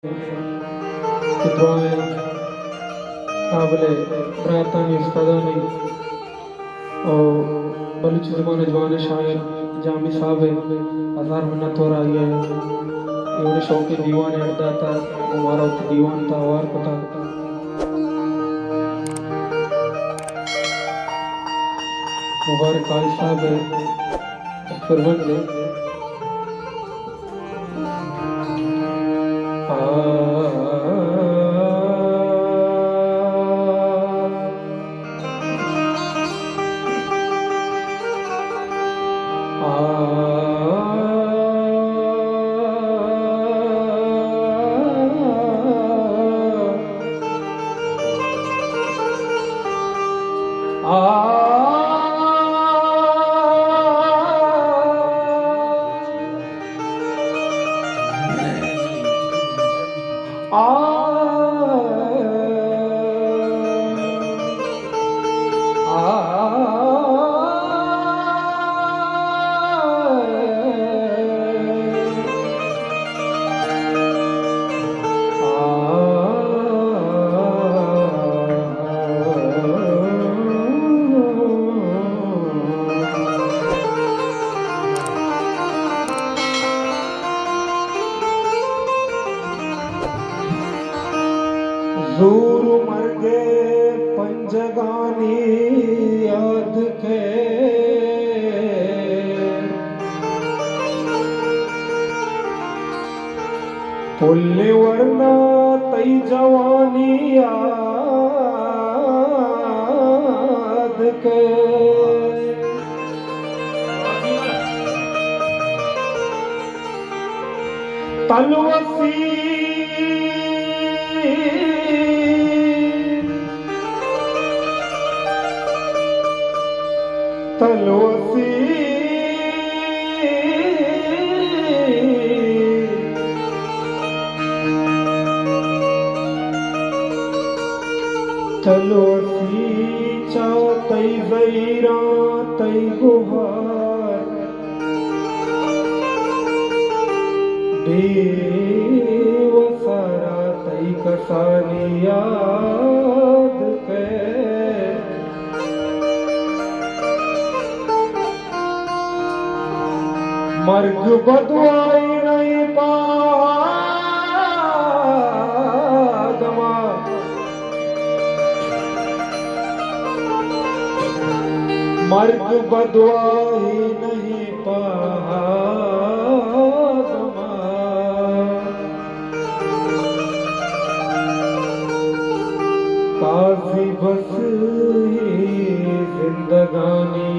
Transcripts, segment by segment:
कि दुआएं काबिले प्रार्थना इस्तादानी और बलूच ज़बान जवान शायर जामी साहब हजार मिन्नत हो रही है एवढे शौकी दीवान अर्दा था हमारा दीवान था वार को था मुबारक काल साहब फरमान दे ज़ूर मर्गे पंजगानी याद के पुल्ले वरना तई जवानी याद के तलवसी तलवसी तलवसी चा तई ज़ैरा तई गुहार बेवसारा तई कसानी याद के मर्ग बदवाई नहीं पादमा मर्ग बदवाई नहीं पादमा काजी बस जिंदगानी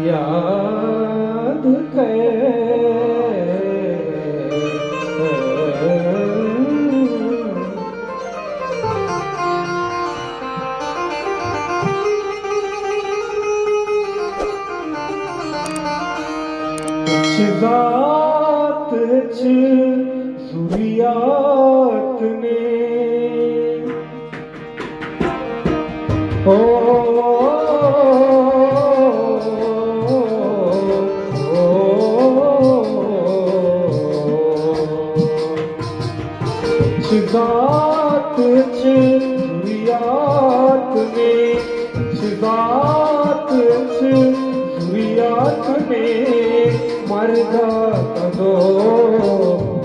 याद के ज़ात ज़ुरियात ने ज़ात ज़ुरियात में ज़ात ज़ुरियात में मर्गा कदो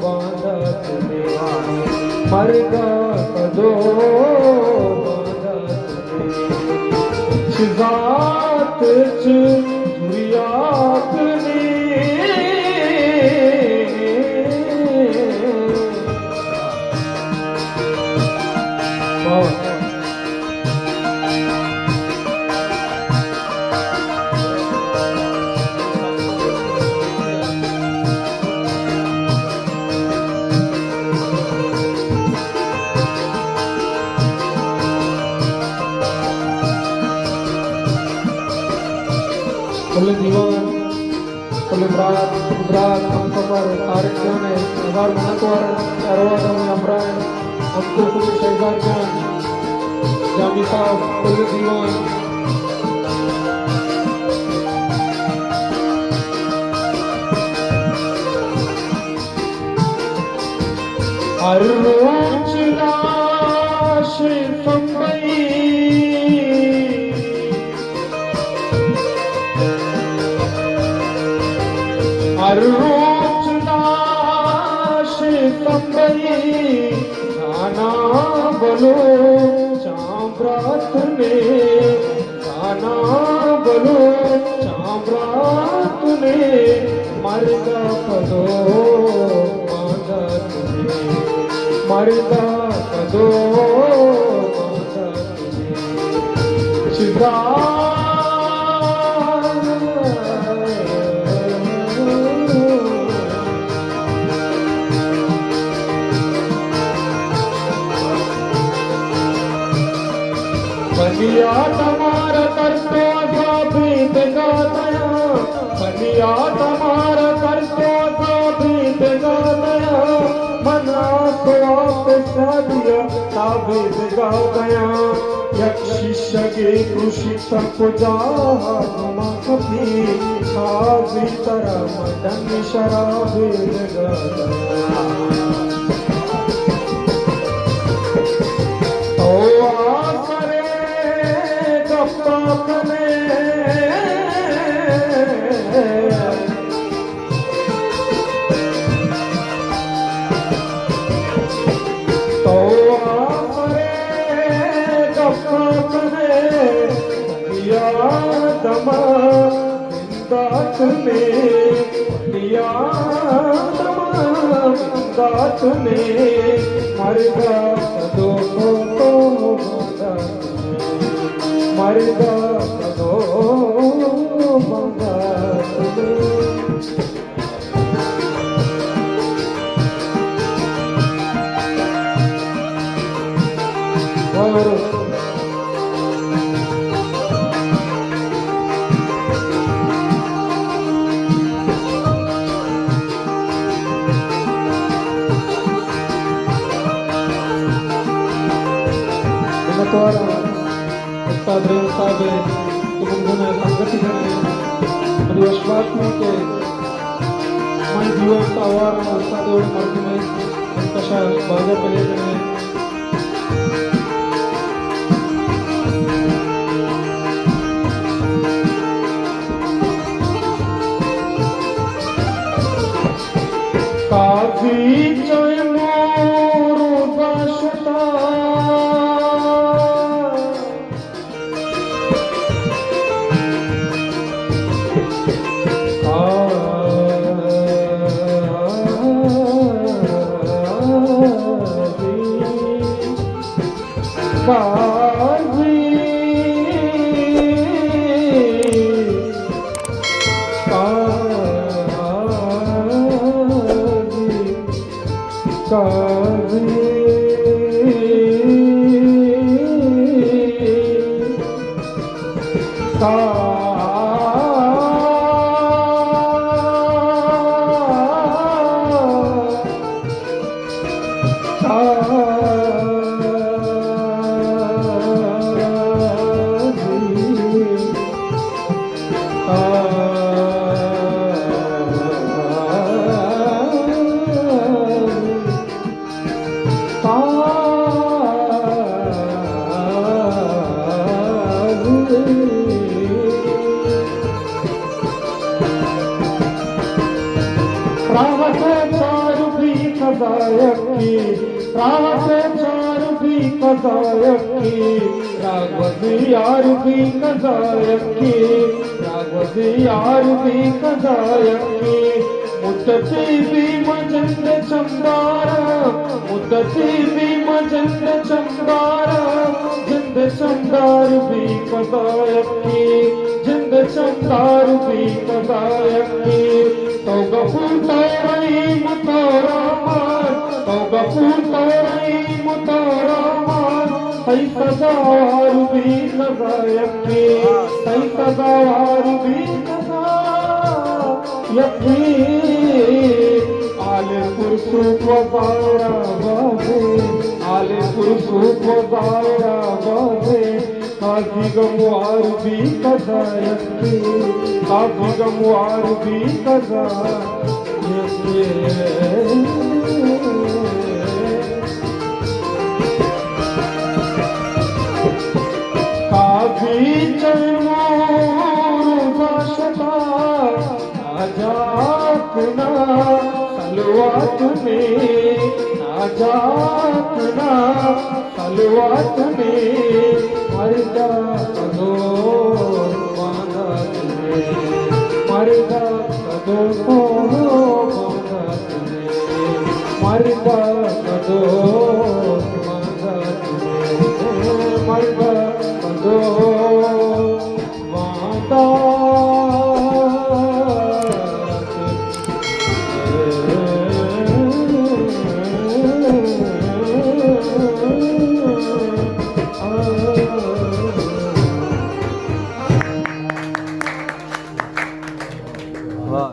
बादत में मर्गा कदो बादत में ज़ात ज़ुरियात में पुल्ले दीवान पुल्ले बरात हमसफर तारिक जान है हजार मिन्नतवार अरवाद में अमरान अब्दुल कुली शहजाद जान जामी साहब पुल्ले दीवान रोज लाश संभई रोज लाश संभई गाना बोलो चाम्रात ने गाना बोलो चाम्रात ने मरदा पदो मरदा कदो शिवा बनिया तमारा करतो असाबीत गातया बनिया तमारा करतो असाबीत गातया मना शादिया ताबीज गा गया यक्षिषगे कृषित को जामा कभी साबी तरह मदन शराबीज गा गया ओ आसरे गप्पा कने दात में मरदा कदो मरदा कदो उस्ताद रेम साहब उन्होंने संगति మరియు విశ్వాసముకే మన జీవన ఆవారణ ఉస్తాదోడు మర్దిమే సంతోష బాగా తెలియజేనే काजी जय मोरू दाशता यार भी कदायकी राघवती यार भी कदायकी मुद्दती भी मजंद चंदारा मुद्दती भी मजंद चंदारा जिंद चंदार भी कदायकी जिंद चंदार भी कदायकी तो गफूर तोरई मुतोरा मान तो गफूर तोरई मुतोरा सही सदावार भी कदायकी सही सदावार भी कदायकी आले पुरसु को दायरा बाजे आले पुरसु को दायरा बाजे काजी गमुआर भी कदायकी काजी गमुआर भी कदायकी सलवातने नाजातना सलवातने मरदा कदो बांधतने मरदा कदो बांधतने मरदा कदो